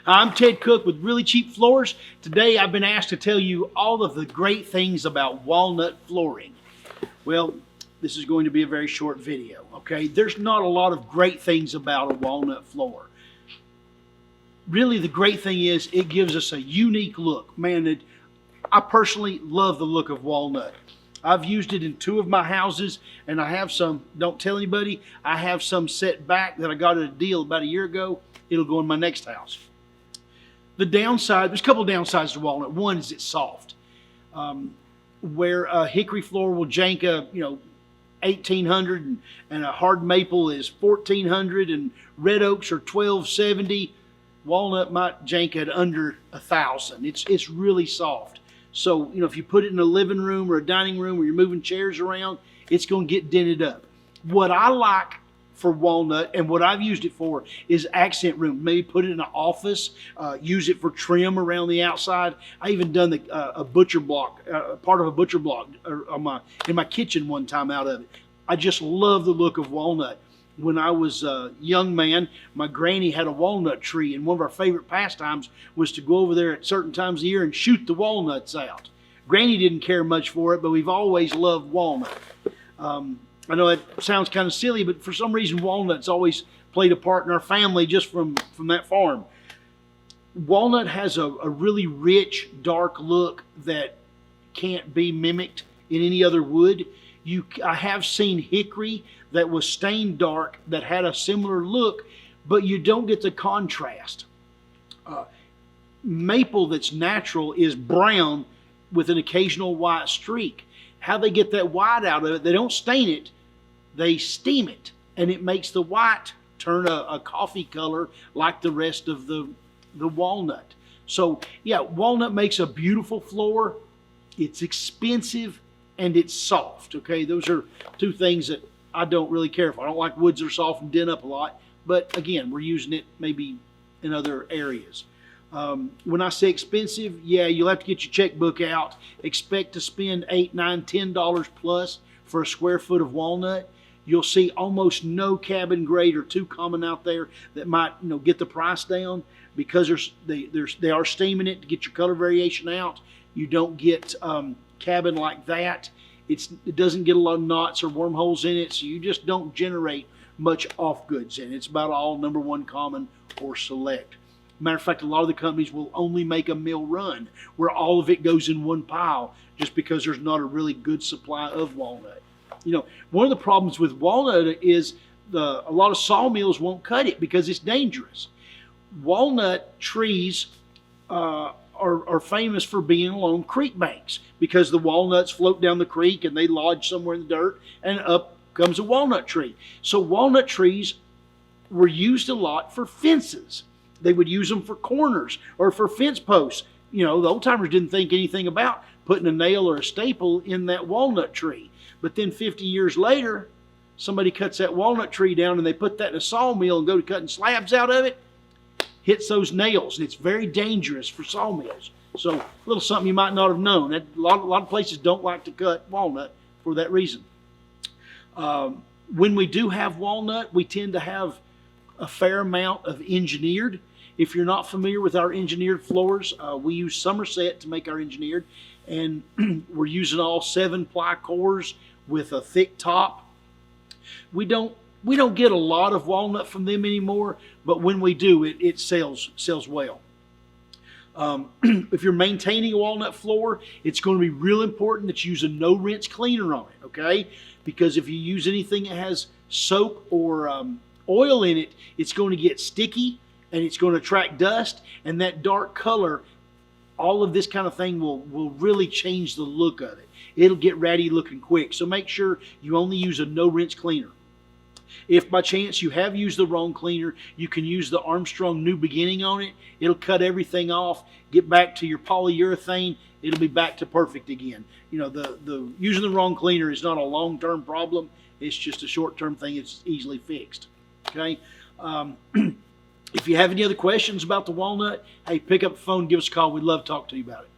I'm Ted Cook with Really Cheap Floors. Today I've been asked to tell you all of the great things about walnut flooring. Well, this is going to be a very short video, okay? There's not a lot of great things about a walnut floor. Really, the great thing is it gives us a unique look. Man, I personally love the look of walnut. I've used it in 2 of my houses, and I have some, don't tell anybody, I have some set back that I got at a deal about a year ago. It'll go in my next house. The downside, there's a couple of downsides to walnut. One is it's soft. Where a hickory floor will jank a, 1,800 and a hard maple is 1,400 and red oaks are 1,270, walnut might jank at under 1,000. It's really soft. So, if you put it in a living room or a dining room where you're moving chairs around, it's going to get dented up. What I like for walnut and what I've used it for is accent room. Maybe put it in an office, use it for trim around the outside. I even done a butcher block, part of a butcher block in my kitchen one time out of it. I just love the look of walnut. When I was a young man, my granny had a walnut tree, and one of our favorite pastimes was to go over there at certain times of the year and shoot the walnuts out. Granny didn't care much for it, but we've always loved walnut. I know it sounds kind of silly, but for some reason walnut's always played a part in our family just from that farm. Walnut has a really rich, dark look that can't be mimicked in any other wood. I have seen hickory that was stained dark that had a similar look, but you don't get the contrast. Maple that's natural is brown with an occasional white streak. How they get that white out of it, they don't stain it, they steam it, and it makes the white turn a coffee color like the rest of the walnut. So yeah, walnut makes a beautiful floor. It's expensive and it's soft. Okay, those are 2 things that I don't really care for. I don't like woods that are soft and dent up a lot, but again, we're using it maybe in other areas. When I say expensive, yeah, you'll have to get your checkbook out. Expect to spend $8, $9, $10 plus for a square foot of walnut. You'll see almost no cabin grade or too common out there that might, get the price down because they are steaming it to get your color variation out. You don't get cabin like that. It doesn't get a lot of knots or wormholes in it, so you just don't generate much off goods in it. It's about all number 1 common or select. Matter of fact, a lot of the companies will only make a mill run where all of it goes in one pile just because there's not a really good supply of walnut. One of the problems with walnut is a lot of sawmills won't cut it because it's dangerous. Walnut trees are famous for being along creek banks because the walnuts float down the creek and they lodge somewhere in the dirt and up comes a walnut tree. So walnut trees were used a lot for fences. They would use them for corners or for fence posts. The old timers didn't think anything about putting a nail or a staple in that walnut tree. But then 50 years later, somebody cuts that walnut tree down and they put that in a sawmill and go to cutting slabs out of it, hits those nails, and it's very dangerous for sawmills. So a little something you might not have known. A lot of places don't like to cut walnut for that reason. When we do have walnut, we tend to have a fair amount of engineered. If you're not familiar with our engineered floors, we use Somerset to make our engineered, and we're using all 7-ply cores with a thick top. We don't get a lot of walnut from them anymore, but when we do, it sells well. If you're maintaining a walnut floor, it's going to be real important that you use a no-rinse cleaner on it, okay? Because if you use anything that has soap or oil in it, it's going to get sticky and it's going to attract dust, and that dark color, all of this kind of thing will really change the look of it. It'll get ratty looking quick. So make sure you only use a no-rinse cleaner. If by chance you have used the wrong cleaner, you can use the Armstrong New Beginning on it. It'll cut everything off, get back to your polyurethane. It'll be back to perfect again. The using the wrong cleaner is not a long-term problem. It's just a short-term thing. It's easily fixed. Okay. If you have any other questions about the walnut, hey, pick up the phone, give us a call. We'd love to talk to you about it.